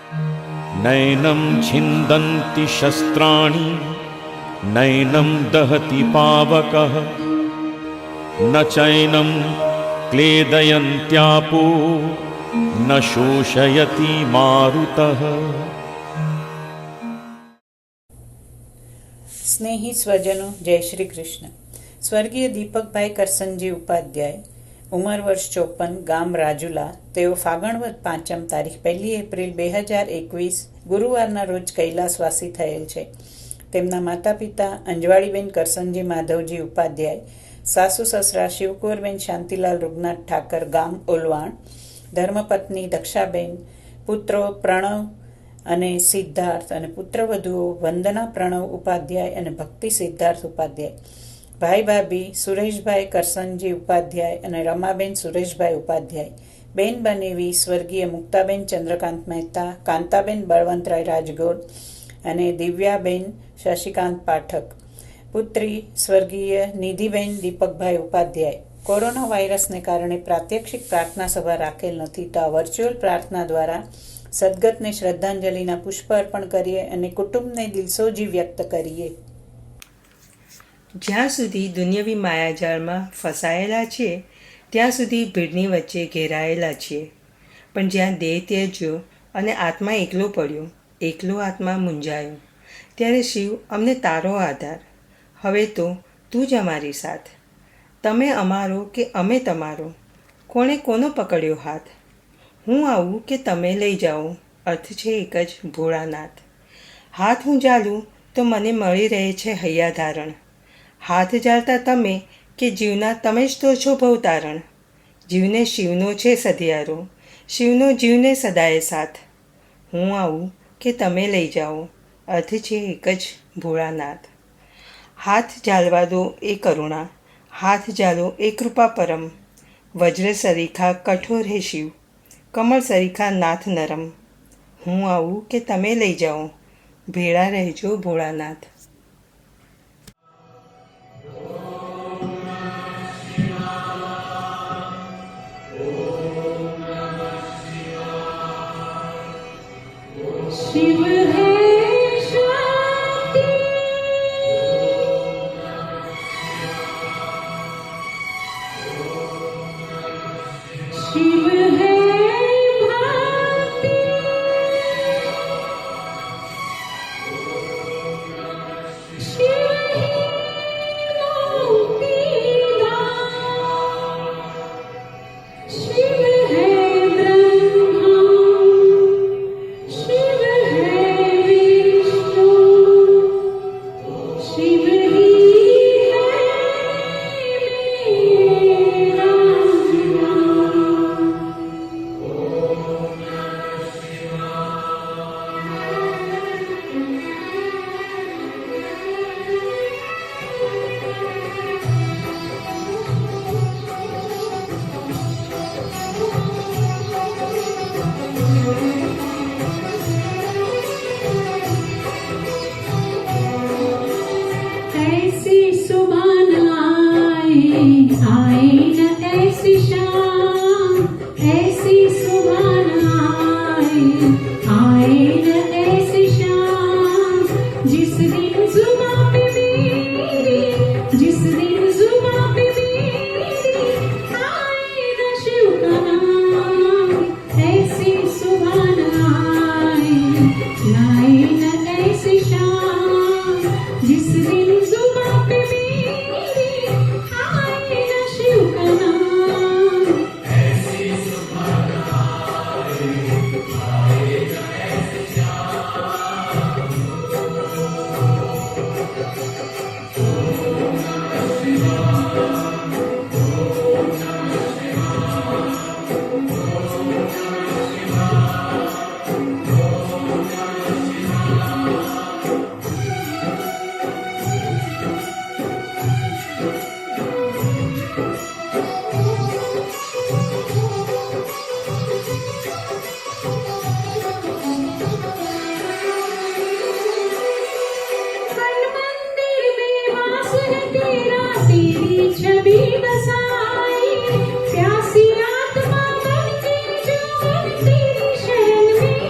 नैनं छिन्दन्ति शस्त्राणि नैनं दहति पावकः न चैनं क्लेदयन्त्यापो न शोषयति मारुतः। સ્નેહી સ્વજનો, જય શ્રી કૃષ્ણ. સ્વર્ગીય દીપકભાઈ કરસનજી ઉપાધ્યાય, ઉંમર વર્ષ 54, ગામ રાજુલા. તેઓ ફાગણવદ પાંચમ તારીખ 1 એપ્રિલ 2021 ગુરુવારના રોજ કૈલાસવાસી થયેલ છે. તેમના માતા પિતા અંજવાળીબેન કરસનજી માધવજી ઉપાધ્યાય, સાસુ સસરા શિવકુંવરબેન શાંતિલાલ રૂગનાથ ઠાકર, ગામ ઓલવાણ, ધર્મપત્ની દક્ષાબેન, પુત્રો પ્રણવ અને સિદ્ધાર્થ અને પુત્રવધુઓ વંદના પ્રણવ ઉપાધ્યાય અને ભક્તિ સિદ્ધાર્થ ઉપાધ્યાય, ભાઈ ભાભી સુરેશભાઈ કરસનજી ઉપાધ્યાય અને રમાબેન સુરેશભાઈ ઉપાધ્યાય, બેન બનેવી સ્વર્ગીય મુક્તાબેન ચંદ્રકાંત મહેતા, કાંતાબેન બળવંતરાય રાજગોર અને દિવ્યાબેન શશિકાંત પાઠક, પુત્રી સ્વર્ગીય નિધિબેન દીપકભાઈ ઉપાધ્યાય. કોરોના વાયરસને કારણે પ્રાત્યક્ષિક પ્રાર્થના સભા રાખેલ નથી, તો આ વર્ચ્યુઅલ પ્રાર્થના દ્વારા સદગતને શ્રદ્ધાંજલિના પુષ્પ અર્પણ કરીએ અને કુટુંબને દિલસોજી વ્યક્ત કરીએ. જ્યાં સુધી દુનિયાવી માયાજાળમાં ફસાયેલા છીએ ત્યાં સુધી ભીડની વચ્ચે ઘેરાયેલા છીએ, પણ જ્યાં દેહ ત્યજ્યો અને આત્મા એકલો પડ્યો, એકલો આત્મા મૂંઝાયો, ત્યારે શિવ અમને તારો આધાર. હવે તો તું જ અમારી સાથ. તમે અમારો કે અમે તમારો, કોણે કોનો પકડ્યો હાથ? હું આવું કે તમે લઈ જાઓ, અર્થ છે એક જ ભોળાનાથ. હાથ હું ઝાલું તો મને મળી રહે છે હૈયાધારણ. હાથ ઝાલતા તમે કે જીવના તમે જ તો છો ભવતારણ. જીવને શિવનો છે સધિયારો, શિવનો જીવને સદાય સાથ. હું આવું કે તમે લઈ જાઓ, અર્થ છે એક જ ભોળાનાથ. હાથ ઝાલવા દો એ કરુણા, હાથ ઝાલો એ કૃપા પરમ. વજ્ર સરીખા કઠોર હે શિવ, કમળ સરીખા નાથ નરમ. હું આવું કે તમે લઈ જાઓ, ભેળા રહેજો ભોળાનાથ. शिव है शांति, शिव है भक्ति, शिव ही मुक्तिदाता, शिव है ब्रह्मा, शिव है विष्णु, शिव ही है मेरा नाम। ऐसी सुभान आए, आए न ऐसी शाम, ऐसी सुभान आए, आए न ऐसी शाम, जिस दिन जुबां पे मेरी, जिस दिन जुबां पे मेरी आए न शिव का नाम. ऐसी सुभान आए, आए न ऐसी शाम, जिस दिन जुबां पे मेरी आए न शिव का नाम. ऐसी सुभान आए, आए न ऐसी शाम. प्यासी आत्मा बन के जो तेरी शरण में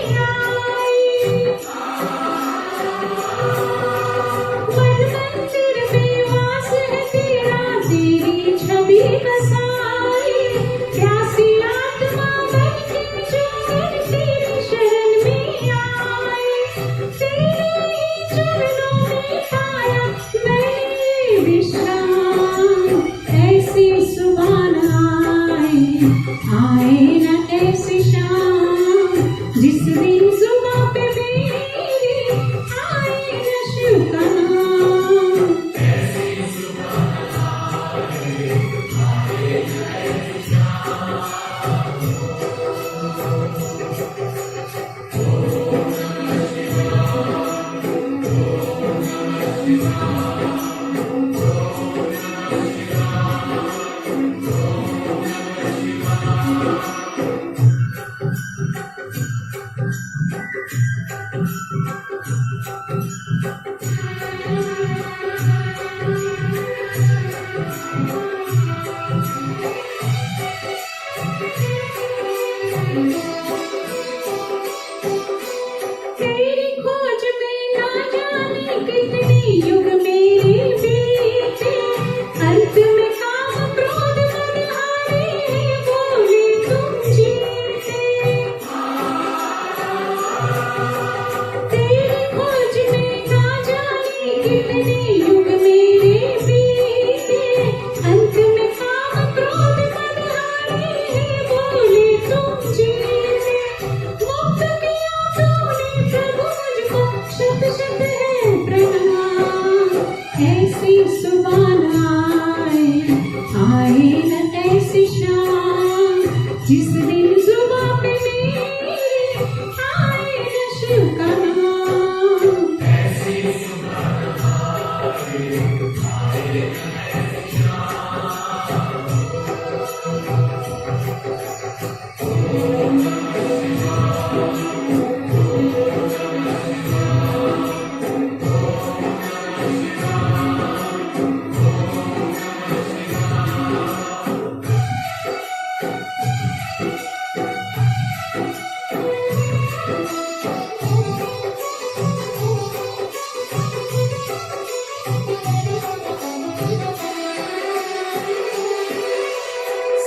तेरी खोज में ना जाने कितने युग मेरे बीते, अंत में काम क्रोध मन हारे, बोले तुम जीते। तेरी खोज में ना जाने कितने युग मेरे बीते, अंत में काम क्रोध मन हारे, बोले तुम जीते। मुक्त किया तूने प्रभु मुझको, शत शत है प्रणाम। ऐसी सुबह आए, आए न ऐसी शाम, जिस दिन जुबां पे मेरी आए न शिव का नाम।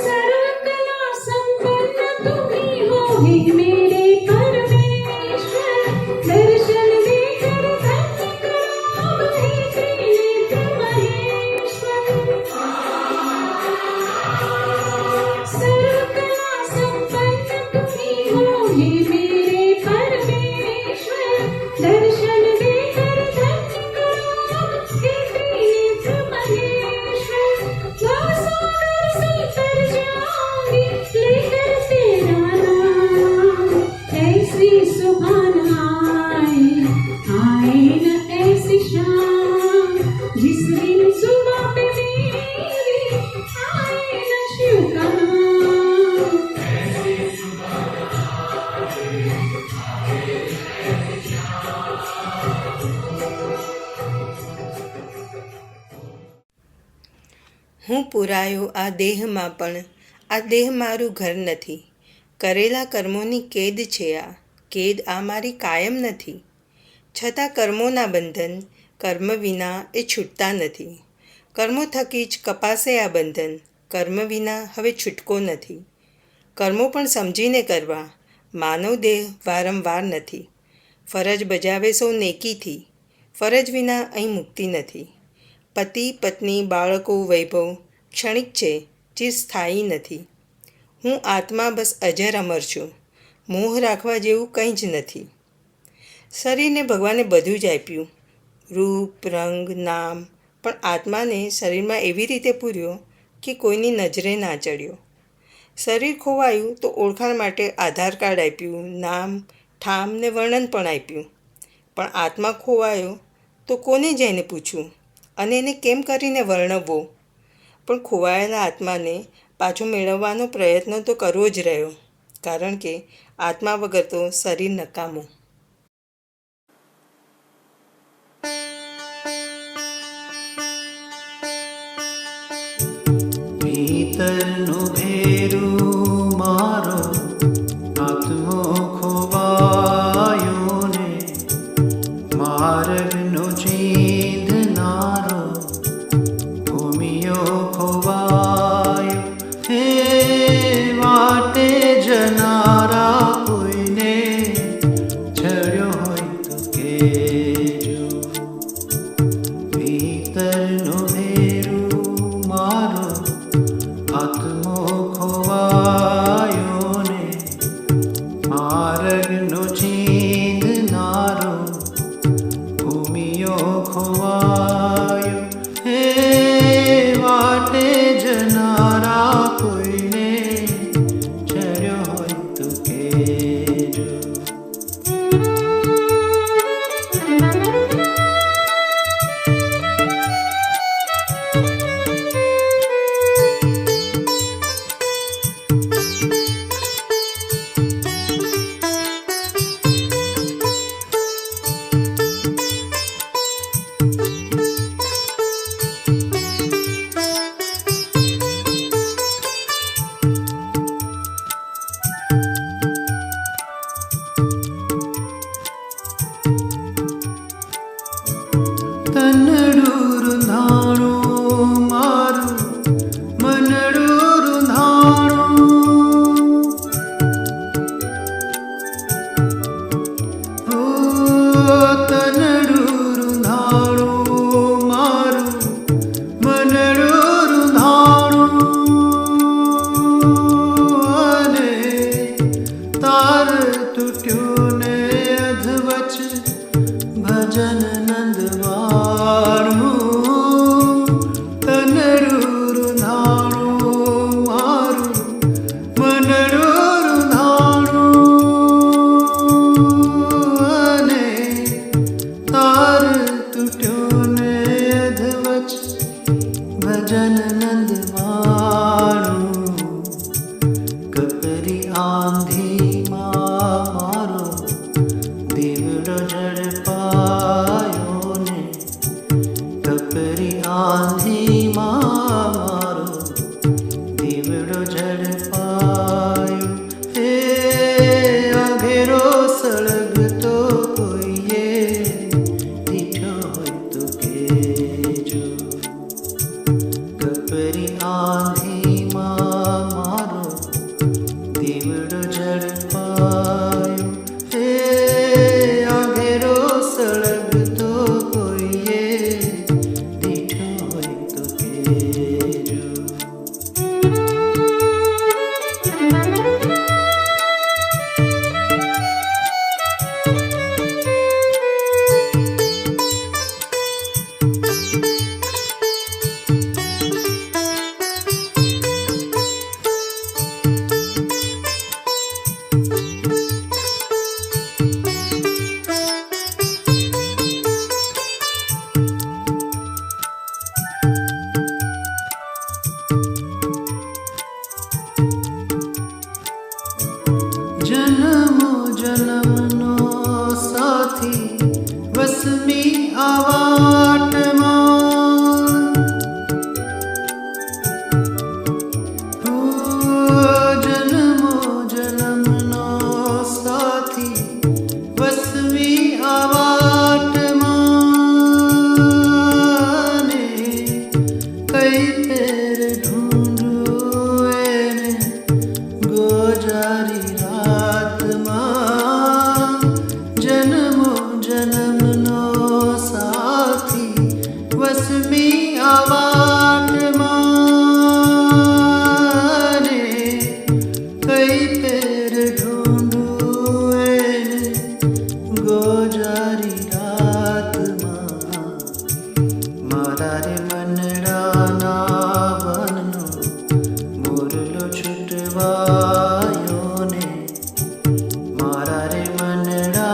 सर्वकला संपन्न तुम ही हो हे मेरे परमेश्वर, दर्शन देकर धन्य करो हे त्रिनेत्र महेश्वर। सर्वकला संपन्न तुम ही हो हे मेरे परमेश्वर, दर्शन देकर धन्य करो हे त्रिनेत्र महेश्वर। भवसागर से तर जाऊंगी लेकर तेरा नाम। ऐसी सुबह आए, आए न ऐसी शाम, जिस दिन सुबह पे मेरी आए न शिव का नाम। હું પુરાયો આ દેહમાં પણ આ દેહ મારું ઘર નથી. કરેલા કર્મોની કેદ છે આ, કેદ આ મારી કાયમ નથી. છતાં કર્મોના બંધન કર્મ વિના એ છૂટતા નથી. કર્મો થકી જ કપાશે આ બંધન, કર્મ વિના હવે છૂટકો નથી. કર્મો પણ સમજીને કરવા, માનવ દેહ વારંવાર નથી. ફરજ બજાવે સૌ નેકીથી, ફરજ વિના અહીં મુક્તિ નથી. પતિ પત્ની બાળકો વૈભવ ક્ષણિક છે, ચિરસ્થાયી નથી. હું આત્મા બસ અજર અમર છું, મોહ રાખવા જેવું કંઈ જ નથી. શરીરને ભગવાને બધું જ આપ્યું, રૂપ રંગ નામ, પણ આત્માને શરીરમાં એવી રીતે પૂર્યો કે કોઈની નજરે ના ચડ્યો. શરીર ખોવાયું તો ઓળખાણ માટે આધાર કાર્ડ આપ્યું, નામ ઠામ ને વર્ણન પણ આપ્યું. પણ આત્મા ખોવાયો તો કોને જઈને પૂછવું અને એને કેમ કરીને વર્ણવવો? પણ ખોવાયેલા આત્માને પાછો મેળવવાનો પ્રયત્ન તો કરવો જ રહ્યો, કારણ કે આત્મા વગર તો શરીર નકામું. ભીતરનું ભેરું મારો આત્મો ખોવાયો ને, માર્ગનો ચીંધનારો ભૂમિયો ખોવાયો. હે વાટે જનારા કોઈને છડ્યો હોય તો કહેજો. ભીતરનું ભેરું મારો આત્મો ખોવાયો ને, માર્ગનો ચીંધનારો ભૂમિયો ખોવાયો. હે વાટે જનારા કોઈને ચડ્યો હોય તો કહેજો.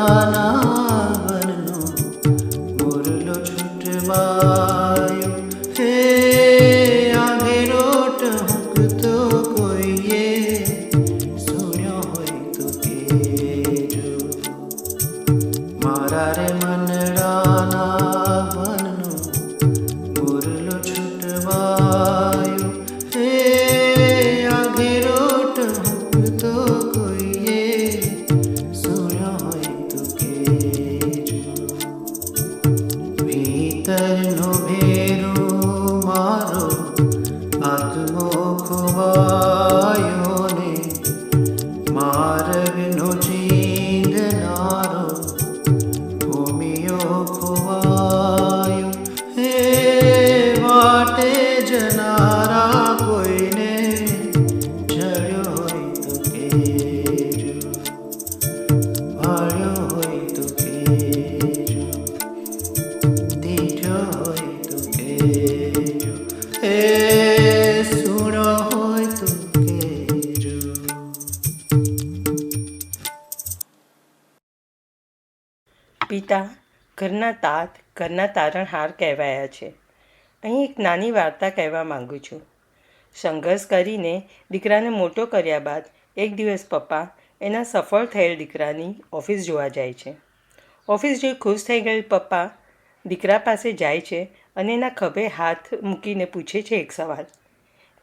વૃંદાવનનો મોરલો છૂટવાયો હે આઘેરોટ હુંકતો કોઈએ સુણ્યો હોય તો કહેજો મારા રે મનડાના વનનો મોરલો છૂટવાયો હે આઘેરોટ હુંકતો કોઈએ સુણ્યો હોય તો કહેજો ભીતરનો ભેરો મારો આત્મો ખોવાયો ને માર્ગનો ચીંધનારો ભૂમિયો ખોવાયો હે વાટે જનારા કોઈને જડ્યો હોય તો કહેજો ભાળ્યો હોય તો કહેજો દીઠો હોય તો કહેજો હે સુણો હોય તો કહેજો પિતા ઘરના તાત ઘરના તારણહાર કહેવાયા છે. અહીં એક નાની વાર્તા કહેવા માંગુ છું. સંઘર્ષ કરીને દીકરાને મોટો કર્યા બાદ એક દિવસ પપ્પા એના સફળ થયેલ દીકરાની ઓફિસ જોવા જાય છે. ઓફિસ જોઈ ખુશ થઈ ગયેલ પપ્પા દીકરા પાસે જાય છે અને એના ખભે હાથ મૂકીને પૂછે છે એક સવાલ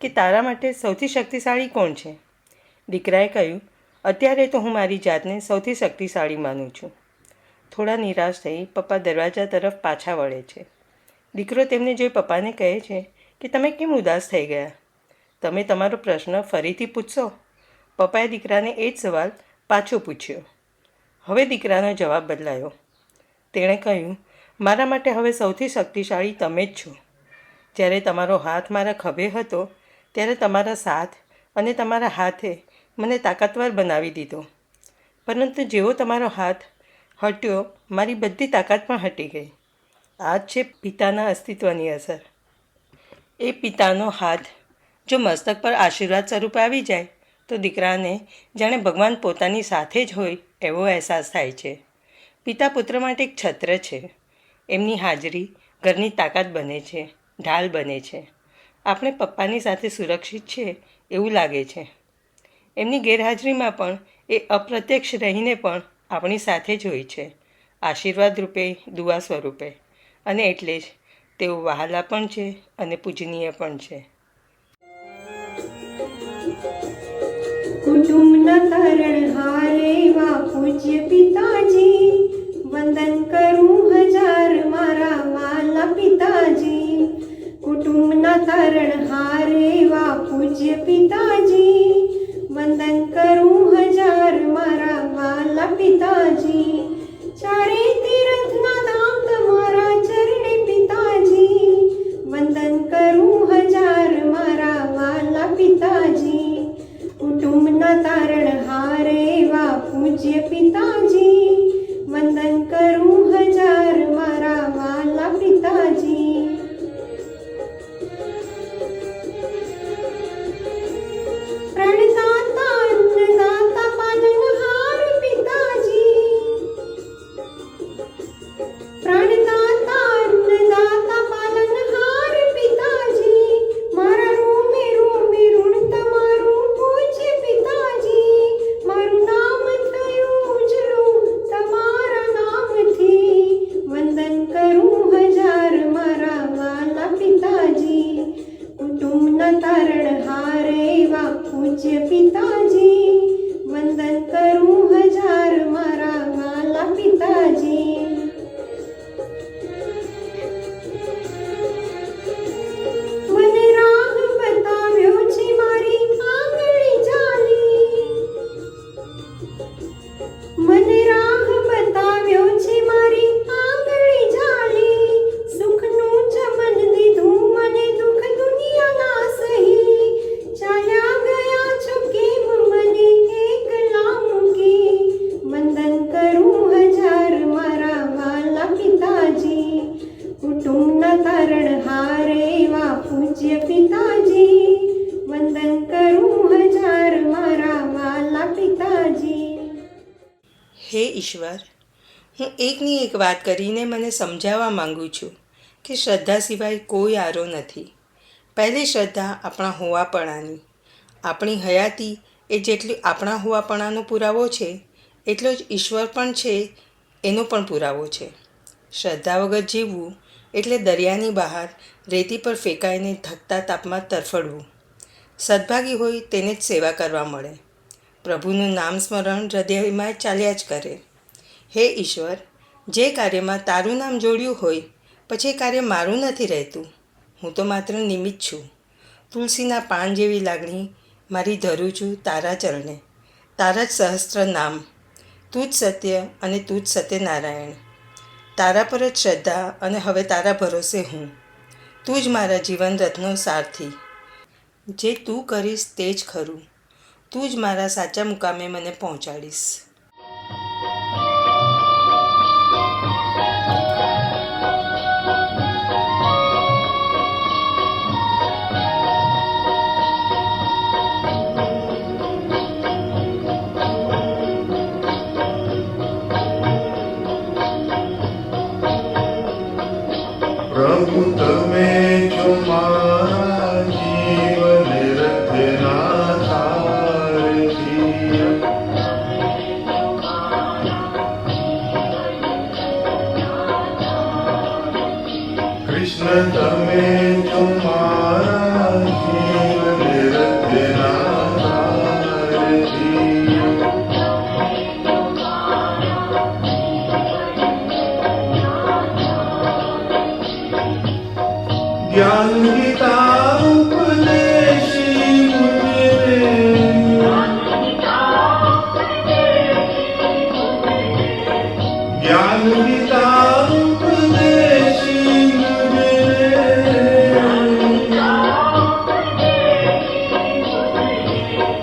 કે તારા માટે સૌથી શક્તિશાળી કોણ છે? દીકરાએ કહ્યું, અત્યારે તો હું મારી જાતને સૌથી શક્તિશાળી માનું છું. થોડા નિરાશ થઈ પપ્પા દરવાજા તરફ પાછા વળે છે. દીકરો તેમને જોઈ પપ્પાને કહે છે કે તમે કેમ ઉદાસ થઈ ગયા? તમે તમારો પ્રશ્ન ફરીથી પૂછશો? પપ્પાએ દીકરાને એ જ સવાલ પાછો પૂછ્યો. હવે દીકરાનો જવાબ બદલાયો. તેણે કહ્યું, મારા માટે હવે સૌથી શક્તિશાળી તમે જ છો. જ્યારે તમારો હાથ મારા ખભે હતો ત્યારે તમારા સાથ અને તમારા હાથે મને તાકાતવર બનાવી દીધો, પરંતુ જેવો તમારો હાથ હટ્યો મારી બધી તાકાત પણ હટી ગઈ. આ જ છે પિતાના અસ્તિત્વની અસર. એ પિતાનો હાથ જો મસ્તક પર આશીર્વાદ સ્વરૂપે આવી જાય તો દીકરાને જાણે ભગવાન પોતાની સાથે જ હોય એવો અહેસાસ થાય છે. પિતા પુત્ર માટે એક છત્ર છે. એમની હાજરી ઘરની તાકાત બને છે, ઢાલ બને છે. આપણે પપ્પાની સાથે સુરક્ષિત છે એવું લાગે છે. એમની ગેરહાજરીમાં પણ એ અપ્રત્યક્ષ રહીને પણ આપણી સાથે જ હોય છે, આશીર્વાદ રૂપે, દુઆ સ્વરૂપે. અને એટલે જ તેઓ વહાલા પણ છે અને પૂજનીય પણ છે. કુટુંબના તારણહારે વા પૂજ્ય પિતાજી, વંદન કરું હજાર મારા વાલા પિતાજી. કુટુંબના તારણહારે વા પૂજ્ય પિતાજી, વંદન કરું હજાર મારા વાલા પિતાજી. ચારે તીર્થના ધામ તમારા ચરણે પિતાજી, વંદન કરું હજાર મારા વાલા પિતાજી. કુટુંબના તારણહારે વા પૂજ્ય પિતાજી, વંદન કરું હજાર મારા વાલા પિતાજી. પ્રાણદાતા અન્નદાતા પાલનહાર પિતાજી, પ્રાણદાતા અન્નદાતા પાલનહાર પિતાજી. મારા રોમે રોમે ઋણ તમારું પૂજ્ય પિતાજી. મારું નામ થયું ઉજળું તમારા નામથી, વંદન કરું હજાર મારા વાલા પિતાજી. કુટુંબના તારણહારે વા પૂજ્ય પિતાજી, વંદન કરું હજાર મારા વાલા પિતાજી. મને રાહ બતાવ્યો છે મારી આંગળી જાલી, મને રાહ બતાવ્યો છે મારી આંગળી જાલી. સુખનું ચમન દીધું મને દુઃખ દુનિયાના સહી. ચાલ્યા ગયા છો કેમ મને એકલા મૂકી, વંદન કરું હજાર મારા વાલા પિતાજી. કુટુંબના તારણહારે વા પૂજ્ય પિતાજી, વંદન કરું હજાર મારા વાલા પિતાજી. હે ઈશ્વર, હું એકની એક વાત કરીને મને સમજાવવા માંગુ છું કે શ્રદ્ધા સિવાય કોઈ આરો નથી. પહેલી શ્રદ્ધા આપણા હોવાપણાની. આપણી હયાતી એ જેટલી આપણા હોવાપણાનો પુરાવો છે એટલો જ ઈશ્વર પણ છે એનો પણ પુરાવો છે. શ્રદ્ધા વગર જીવવું એટલે દરિયાની બહાર રેતી પર ફેંકાઈને ધકતા તાપમાં તરફડવું. સદભાગી હોય તેને જ સેવા કરવા મળે. પ્રભુનું નામ સ્મરણ હૃદયમાં ચાલ્યા જ કરે. હે ઈશ્વર, જે કાર્યમાં તારું નામ જોડ્યું હોય પછી એ કાર્ય મારું નથી રહેતું. હું તો માત્ર નિમિત્ત છું. તુલસીના પાન જેવી લાગણી મારી ધરું છું તારા ચરણે. તારા જ સહસ્ત્ર નામ. તું જ સત્ય અને તું જ સત્યનારાયણ. તારા પર જ શ્રદ્ધા અને હવે તારા ભરોસે હું. તું જ મારા જીવન રથનો સારથી. જે તું કરીશ તે જ ખરું. તું જ મારા સાચા મુકામે મને પહોંચાડીશ. પ્રભુ તમે જો મારા જીવન રથના સારથી. કૃષ્ણ તમે જો મારા જીવન રથના સારથી. ज्ञान गीता उपदेशी मुझे, ज्ञान गीता उपदेशी मुझे,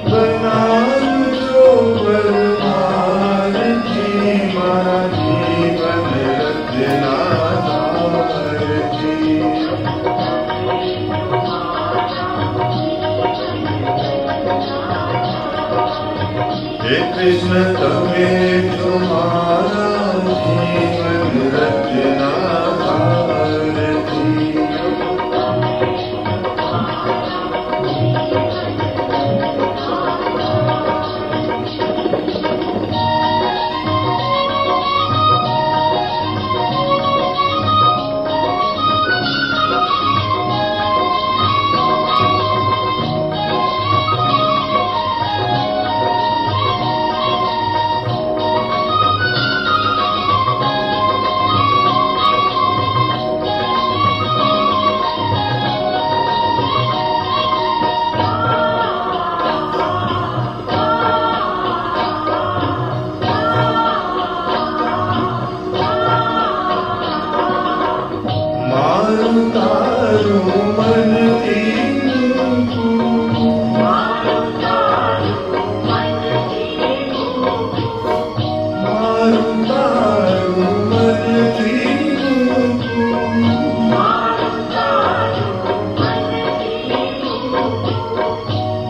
बना जो बलवानजी मारा जीवन रचना सारथी. हे कृष्ण તમે જો મારા જીવન રચના સારથી. મારું તારું મન દીનું, મારું તારું મન દીનું,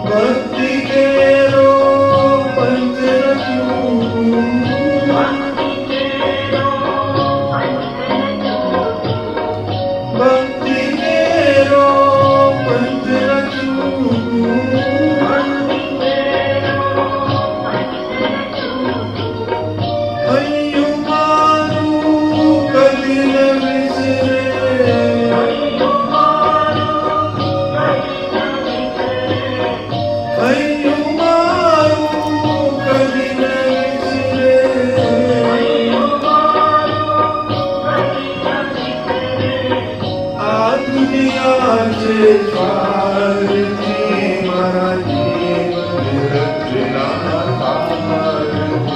ભક્તિ કેરો પંચ રચું, ભક્તિ કેરો પંચ રચું, હૈયું મારું કદી ન વિસરે, હૈયું મારું કદી ન વિસરે. આ દુનિયા છે સ્વાર્થી મારા જીવન રચના સારથી.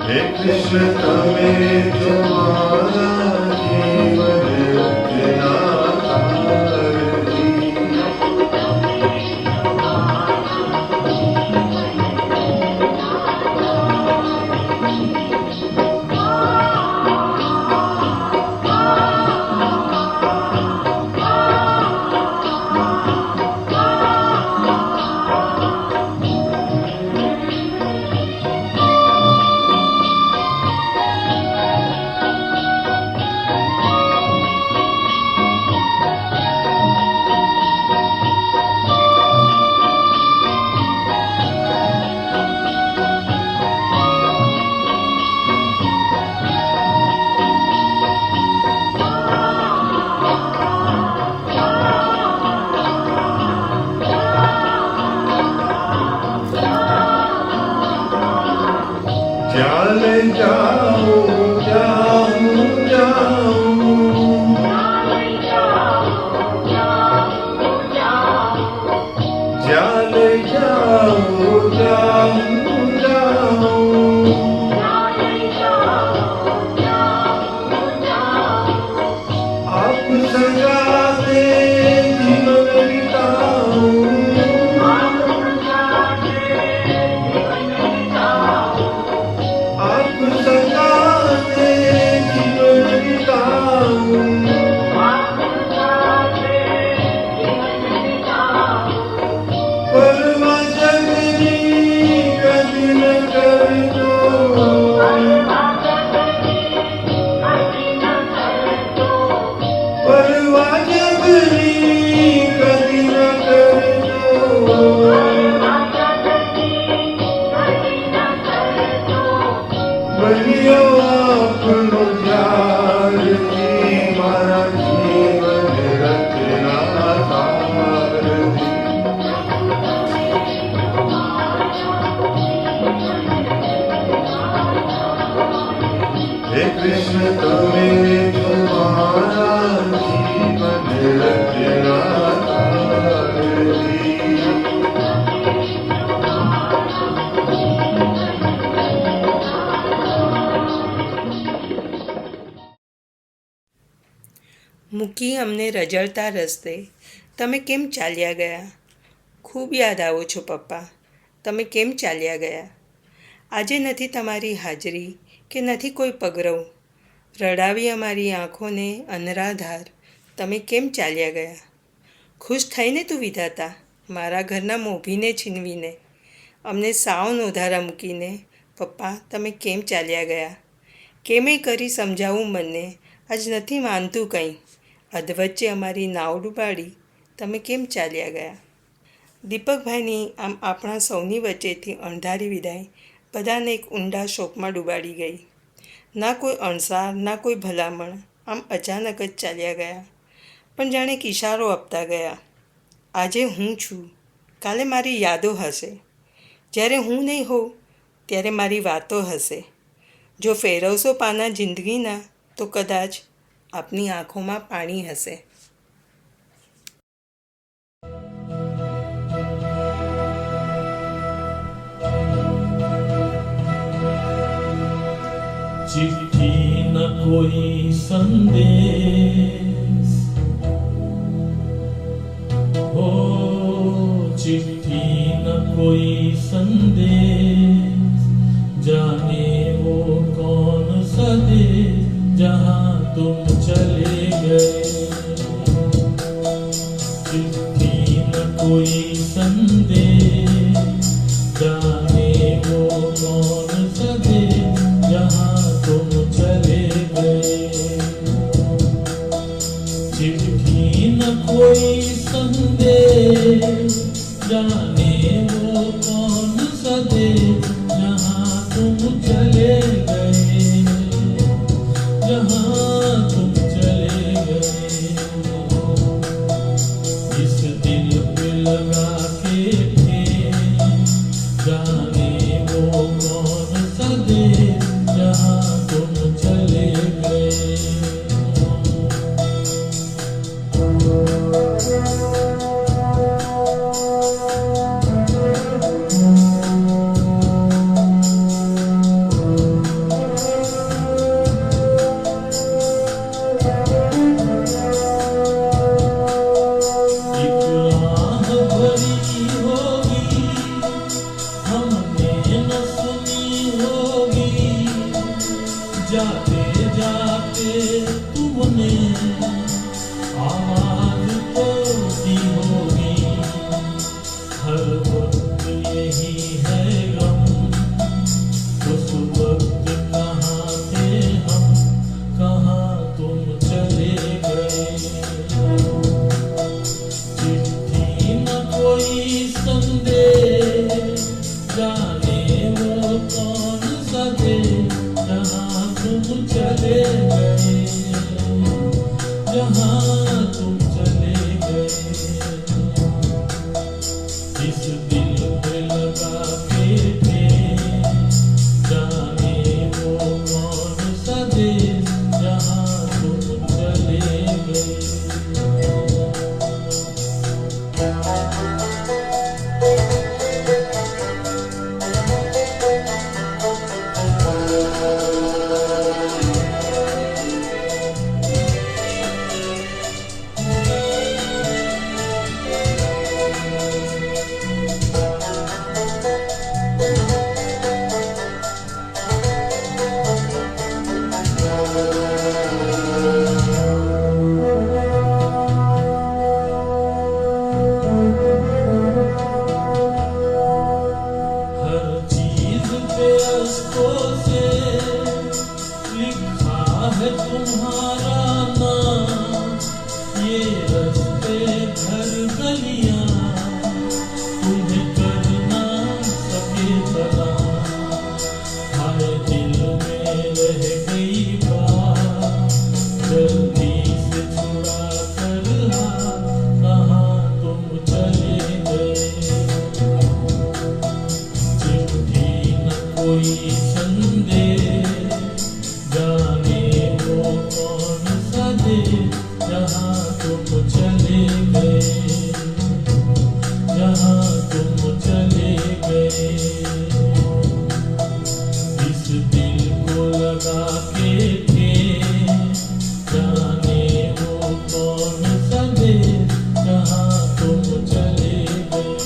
હે કૃષ્ણ તમે જો મારા જીવન રચના સારથી. जाऊं जाऊं जाऊं जाल जाऊं जाऊं जाऊं आप सजा दे जीवन बिताऊं आप सजा दे जीवन बिताऊं परवा जगनी कभी न कर दो परवा जगनी कभी न कर दो बलियो आपनो प्यार जी मारा जीवन रचना सार जी हे कृष्ण तुम्हें जो मारा जीवन रचना सार जी મૂકી અમને રજળતા રસ્તે તમે કેમ ચાલ્યા ગયા? ખૂબ યાદ આવો છો પપ્પા, તમે કેમ ચાલ્યા ગયા? આજે નથી તમારી હાજરી કે નથી કોઈ પગરવ, રડાવી અમારી આંખોને અનરાધાર તમે કેમ ચાલ્યા ગયા? ખુશ થઈને તું વિધાતા મારા ઘરના મોભીને છીનવીને, અમને સાવ નોધારા મૂકીને પપ્પા તમે કેમ ચાલ્યા ગયા? કેમે કરી સમજાવું મને, આજ નથી માનતું કંઈ, અધવચ્ચે અમારી નાવ ડૂબાડી તમે કેમ ચાલ્યા ગયા? દીપકભાઈની આમ આપણા સૌની વચ્ચેથી અણધારી વિદાય બધાને એક ઊંડા શોકમાં ડૂબાડી ગઈ. ના કોઈ અણસાર ના કોઈ ભલામણ, આમ અચાનક જ ચાલ્યા ગયા, પણ જાણે કે ઇશારો આપતા ગયા. આજે હું છું, કાલે મારી યાદો હશે, જ્યારે હું નહીં હોઉં ત્યારે મારી વાતો હશે. જો ફેરવશો પાના જિંદગીના તો કદાચ આપની આંખોમાં પાણી હશે. चिट्ठी न कोई संदेश हो, चिट्ठी न कोई संदेश, जाने वो कौन सा देश जहाँ तुम चले गए. चिट्ठी न कोई संदेश, जाने वो कौन सा देश जहाँ तुम चले गए. चिट्ठी न कोई संदेश, जाने वो कौन सा देश जहाँ तुम चले गए, जहाँ तुम चले गए. इस दिल पे लगा के जाने वो कौन सा देश जहाँ तुम चले गए. एक राह भरी होगी, हमने न सुनी होगी, जाते जाते तुमने आवाज तो दी होगी. हर वक्त यही है गम, उस वक्त कहाँ थे हम, कहाँ तुम चले गए. चिट्ठी न कोई संदेश, जाने वो कौन सा देश जहाँ तुम चले गए, जहाँ तुम चले गए. इस दिल पे लगा के जाने वो हर चीज पे अस्तों से लिखा है तुम्हारा नाम, ये रस्ते घर गलियां तुम्हें करना सके सलाम। हाय दिल में रह गई बात, जल्दी से छुड़ा कर हाथ, कहाँ तुम चले गए। चिट्ठी न कोई संदेश, जाने वो कौन सा देश, जहाँ तुम चले गए, जहाँ तुम चले गए। इस दिल को लगा के थे, जाने वो कौन सा देश, जहाँ तुम चले गए।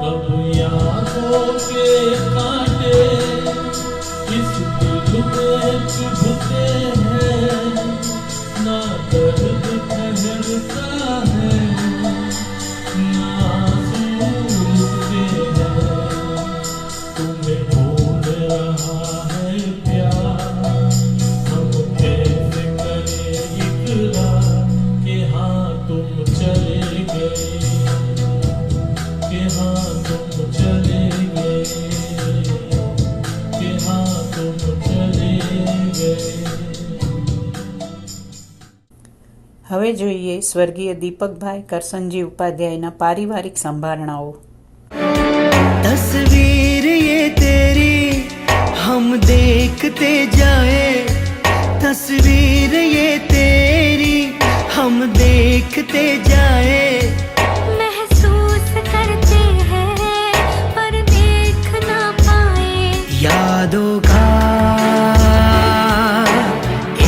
अब यादों के कांटे इस दिल में चुभते हैं, ना दर्द ठहरता है, ना आंसू रुकते हैं। तुम्हें भूल रहा है प्यार, हम कैसे करें इकरार कि हाँ तुम चले गए, कि हाँ तुम चले गए, कि हाँ तुम चले गए। હવે જોઈએ સ્વર્ગીય દીપકભાઈ કરસનજી ઉપાધ્યાયના પારિવારિક સંભારણાઓ। तस्वीर ये तेरी हम देखते जाए, तस्वीर ये तेरी हम देखते जाए। महसूस करते हैं पर देख ना पाए, यादों का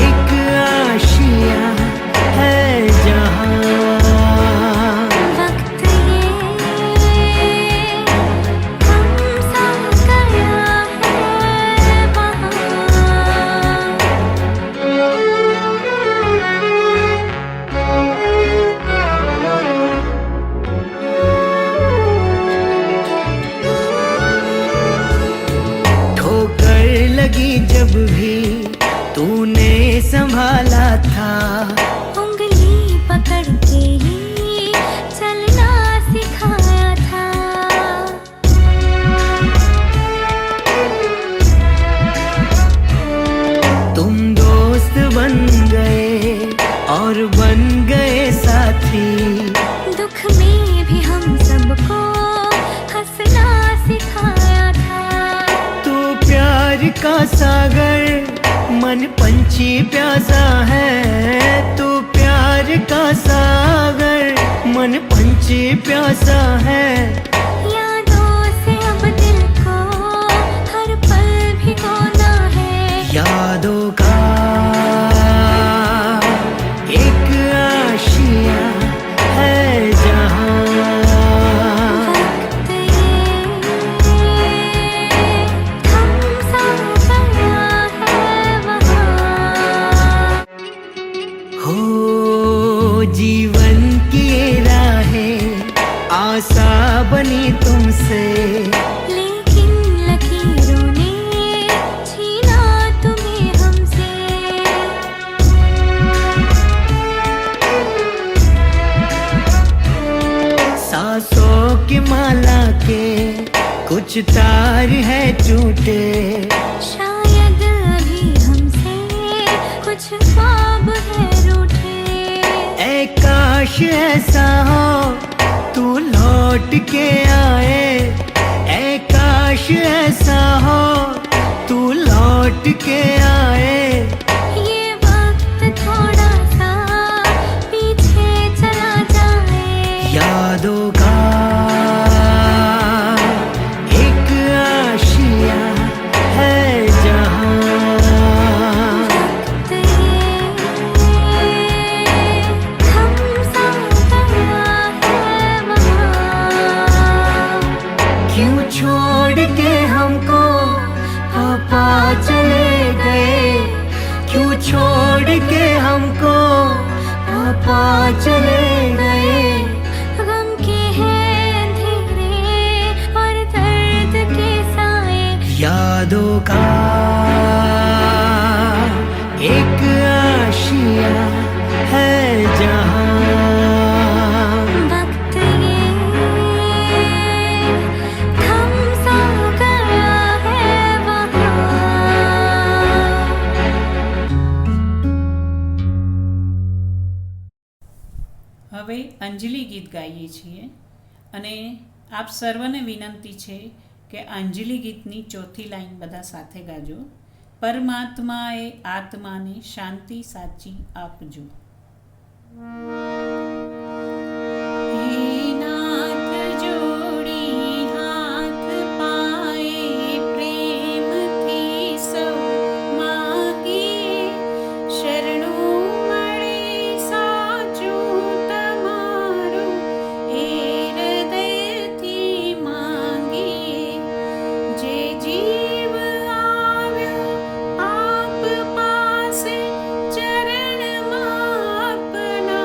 एक आशिया है जहाँ, वक्त ये हम सा गया है वहाँ। ठोकर लगी जब भी तूने संभाला था, उंगली पकड़ के ही चलना सिखाया था। तुम दोस्त बन गए और बन गए साथी, दुख में भी हम सबको हंसना सिखाया था। तू प्यार का सागर मन पंछी प्यासा है, तू प्यार का सागर मन पंछी प्यासा है। यादों से अब दिल को हर पल भिगोना है, यादों का एक आशिया है जहाँ, वक्त ये हम सा गया है वहाँ। हो जीवन की राहें आशा बन कुछ तार है टूटे, शायद अभी हमसे कुछ ख्वाब है रूठे। ऐ काश ऐसा हो तू लौट के आए, ऐ काश ऐसा हो तू लौट के आए। ये वक्त थोड़ा सा पीछे चला जाए, यादों का एक आशिया है जहाँ, वक्त ये थम सा गया है वहाँ। क्यों छोड़ के हमको पापा चले गए, क्यों छोड़ के हमको पापा चले गए। गम के हैं अंधेरे और दर्द के साए, यादों का एक आशिया है जहाँ, वक्त ये थम सा गया है वहाँ। હવે અંજલિ ગીત ગાઈએ છીએ અને આપ સર્વને વિનંતી છે કે અંજલિ ગીતની ચોથી લાઈન બધા સાથે ગાજો. પરમાત્માએ આત્માને શાંતિ સાચી આપજો. હે નાથ જોડી હાથ પાએ પ્રેમથી સૌ માગીએ, શરણું મળે સાચું તમારું એ હૃદયથી માંગીએ. જે જીવ આવ્યો આપ પાસે ચરણમાં આપના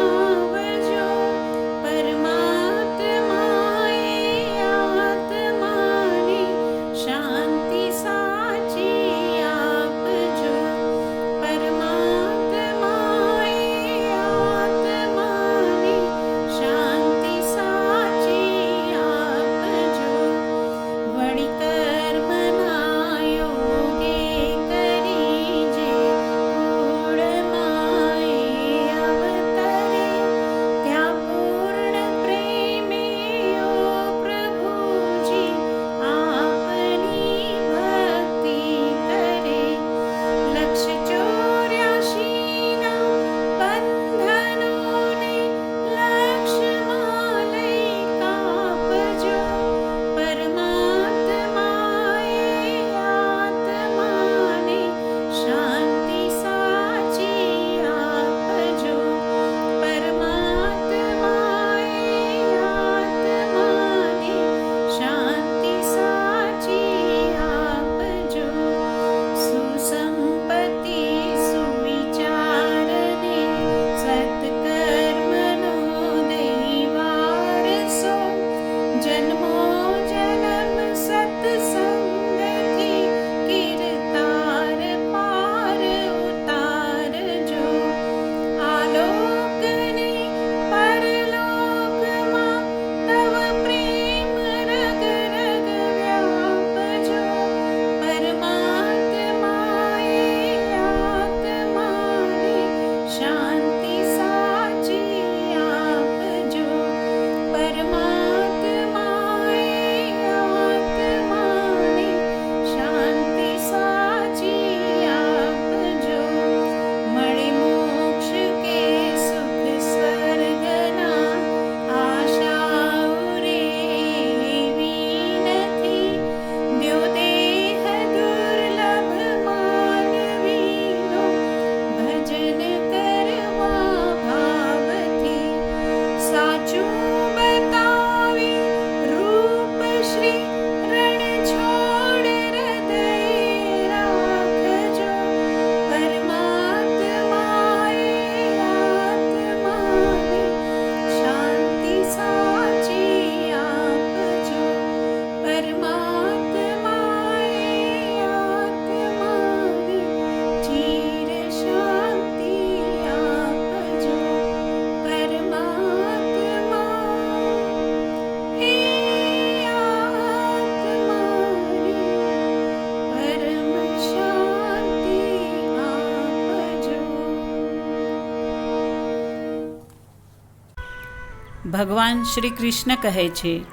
ભગવાન શ્રી કૃષ્ણ કહે છે,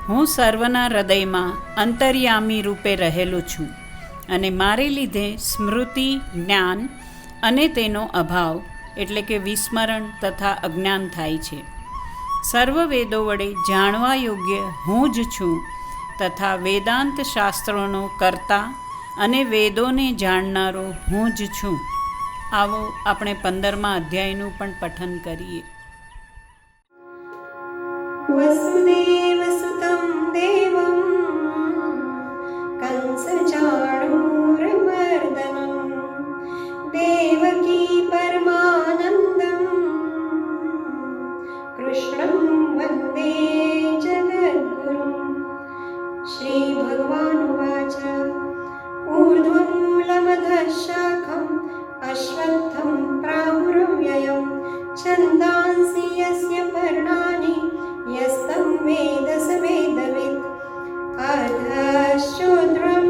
હું સર્વના હૃદયમાં અંતર્યામી રૂપે રહેલું છું અને મારે લીધે સ્મૃતિ, જ્ઞાન અને તેનો અભાવ એટલે કે વિસ્મરણ તથા અજ્ઞાન થાય છે. સર્વ વેદો વડે જાણવા યોગ્ય હું જ છું તથા વેદાંત શાસ્ત્રોનો કર્તા અને વેદોને જાણનારો હું જ છું. આવો આપણે 15મા અધ્યાયનું પણ પઠન કરીએ. वसुदेवसुतं देवं कंसचाणूरमर्दनं देवकी परमानन्दं कृष्णं वन्दे जगद्गुरुं. श्रीभगवानुवाच ऊर्ध्वमूलमधः शाखम् अश्वत्थं प्राहुरव्ययं छन्दांसि यस्य पर्णानि यस्तं वेद स वेदवित्. अधश्चोद्रं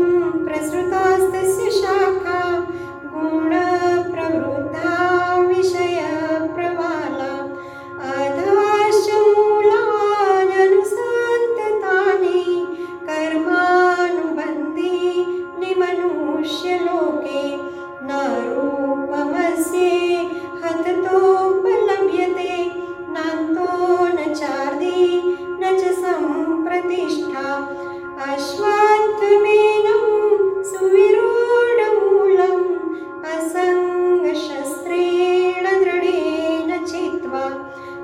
प्रसृतास्तस्य शाखा गुणप्रवृद्धा विषयप्रवाला. अधश्च मूलान्यनुसन्ततानि कर्मानुबन्धीनि मनुष्यलोके. न रूपमस्ये हततोपलभ्यते नान्तो न चार्दी न च सम्प्रतिष्ठा. अश्वत्थमेनं सुविरूढमूलम् असङ्गशस्त्रेण दृढेन चित्वा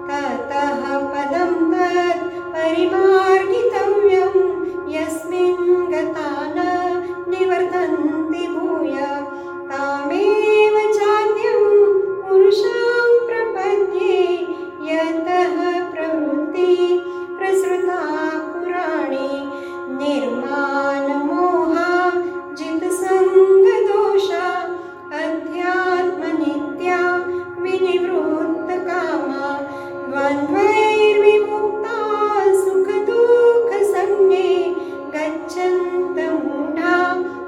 ततः पदं तत् परिमार्गितव्यं यस्मिन् गता न निवर्तन्ति भूय. तामेव चाद्यं पुरुषां प्रपद्ये यतः प्रवृत्ति प्रसृता पुराणे. निर्माणमोहा जितसङ्गदोषा अध्यात्मनित्या विनिवृत्तकामा. द्वन्द्वैर्विमुक्ता सुखदुःखसंज्ञे गच्छन्तमूढा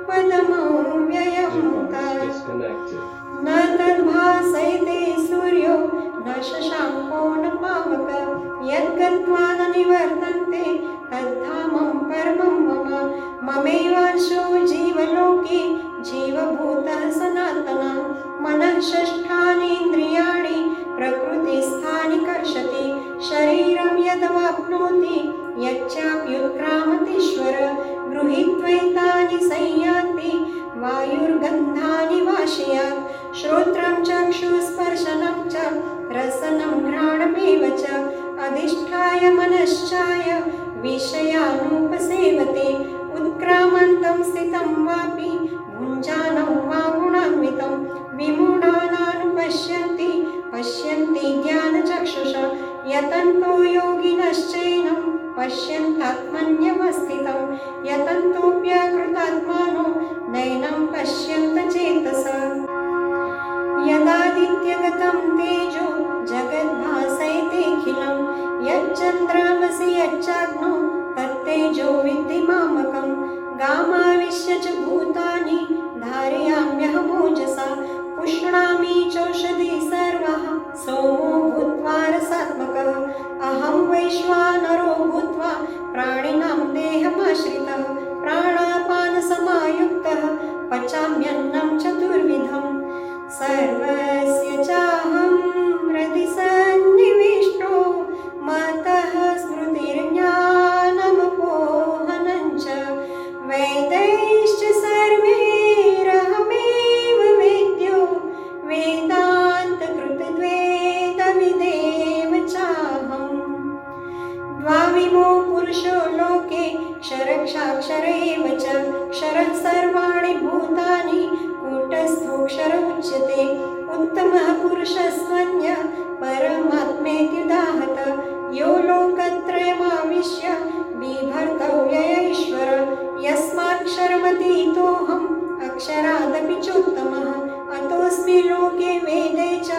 पदमव्ययं तत्. न तद्भासयते सूर्यो न शशाङ्को न पावक यद्गत्वा न निवर्तन्ते तद्धामं परमं मम. ममैवांशो जीवलोके जीवभूतः सनातनः. मनः षष्ठानीन्द्रियाणि प्रकृतिस्थानि कर्षति. शरीरं यदवाप्नोति यच्चाप्युत्क्रामतीश्वर. गृहीत्वैतानि संयान्ति वायुर्गन्धानि वाशयात्. श्रोत्रं चक्षुस्पर्शनं च रसनं घ्राणमेव च अधिष्ठाय मनश्चाय विषयानुपसेवते. उत्क्रामन्तं स्थितं वापि भुञ्जानं वा गुणान्वितं. विमूढानानुपश्यन्ति पश्यन्ति ज्ञानचक्षुषा. यतन्तो योगिनश्चैनं पश्यन्तात्मन्यवस्थितं. यतन्तोऽप्यकृतात्मानो नैनं पश्यन्त चेतसा. यदादित्यगतं तेजो जगद्भासयतेऽखिलं. यच्चन्द्रामसि यच्चाग्नो तत्तेजो विद्धि मामकं. गामाविश्य च भूतानि धारयाम्यहमोजसा. पुष्णामि चौषधि सर्वः सोमो भूत्वा रसात्मकः. अहं वैश्वानरो भूत्वा प्राणिनां देहमाश्रितः. प्राणापानसमायुक्तः पचाम्यन्नं चतुर्विधम्. सर्वस्य चाहं हृदि सन्निविष्टो मतः स्मृतिर्ज्ञानमपोहनं च. वेदैश्च सर्वैरहमेव वेद्यो वेदान्तकृतद्वैतविदेव चाहम्. द्वाविमो पुरुषो लोके क्षरक्षाक्षर एव च. क्षरः सर्वाणि भूतानि कूटस्थोऽक्षर उच्यते. उत्तमः पुरुषस्त्वन्यः परमात्मेत्युदाहत. यो लोकत्रयमाविश्य बिभर्तव्यय ईश्वर. यस्माक्षरमतीतोऽहम् अक्षरादपि चोत्तमः. अतोऽस्मि लोके वेदे च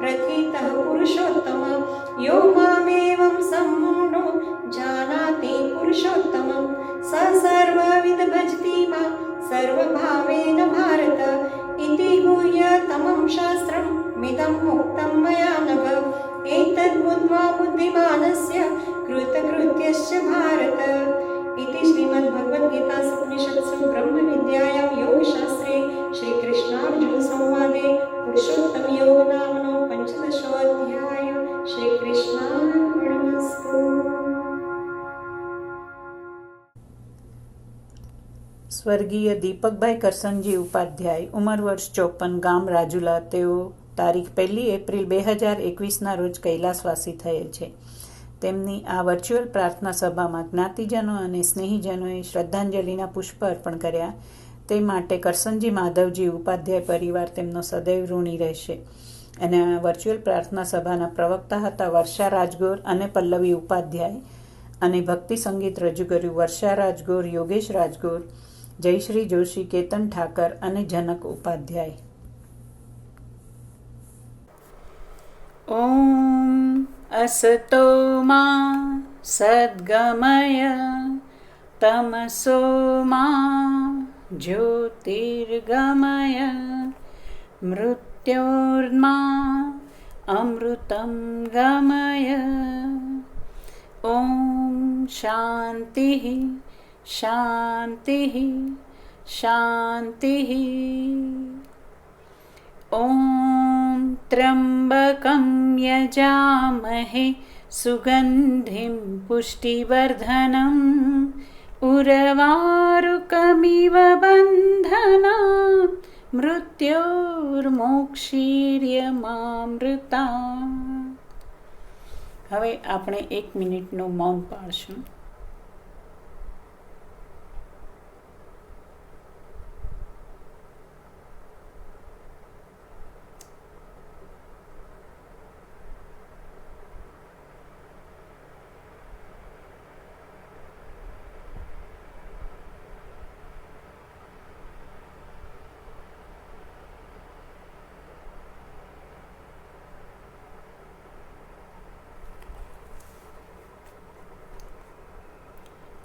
प्रथितः पुरुषोत्तमः. यो मामेवं सम्मूढो जानाति पुरुषोत्तमं. स सर्वविद भजति मां सर्वभावेन भारत. इति गुह्यतमं शास्त्रं मिदं मुक्तं मया नघ. एतद्बुद्ध्वा बुद्धिमानस्य कृतकृत्यश्च भारत इति श्रीमद्भगवद्गीतासु उपनिषत्सु ब्रह्मविद्यायां योगशास्त्रे श्रीकृष्णार्जुनसंवादे पुरुषोत्तमयोगो नामनो 15. श्रीकृष्णार्पणमस्तु. સ્વર્ગીય દીપકભાઈ કરસનજી ઉપાધ્યાય, ઉંમર વર્ષ 54, ગામ રાજુલા. તેઓ તારીખ 1 એપ્રિલ 2021ના રોજ કૈલાસવાસી થયેલ છે. તેમની આ વર્ચ્યુઅલ પ્રાર્થના સભામાં જ્ઞાતિજનો અને સ્નેહીજનોએ શ્રદ્ધાંજલિના પુષ્પ અર્પણ કર્યા. તે માટે કરસનજી માધવજી ઉપાધ્યાય પરિવાર તેમનો સદૈવ ઋણી રહેશે. અને આ વર્ચ્યુઅલ પ્રાર્થના સભાના પ્રવક્તા હતા વર્ષા રાજગોર અને પલ્લવી ઉપાધ્યાય. અને ભક્તિ સંગીત રજૂ કર્યું વર્ષા રાજગોર, યોગેશ રાજગોર, જયશ્રી જોશી, કેતન ઠાકર અને જનક ઉપાધ્યાય. ઓમ અસતો મા સદ્ગમય તમસો મા જ્યોતિર્ગમય મૃત્યોર્મા અમૃતમ ગમય. ઓમ શાંતિ શાંતિ શાંતિ. ઓમ ત્ર્યંબકં યજામહે સુગંધિં પુષ્ટિવર્ધનં ઉર્વારુકમિવ બંધનાં મૃત્યોર્મોક્ષીર્યમામૃતા. હવે આપણે 1 મિનિટનું મૌન પાળશું.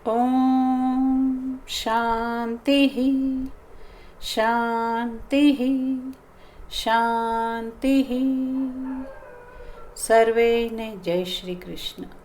ઓમ શાંતિ શાંતિ શાંતિ. સર્વેને જય શ્રી કૃષ્ણ.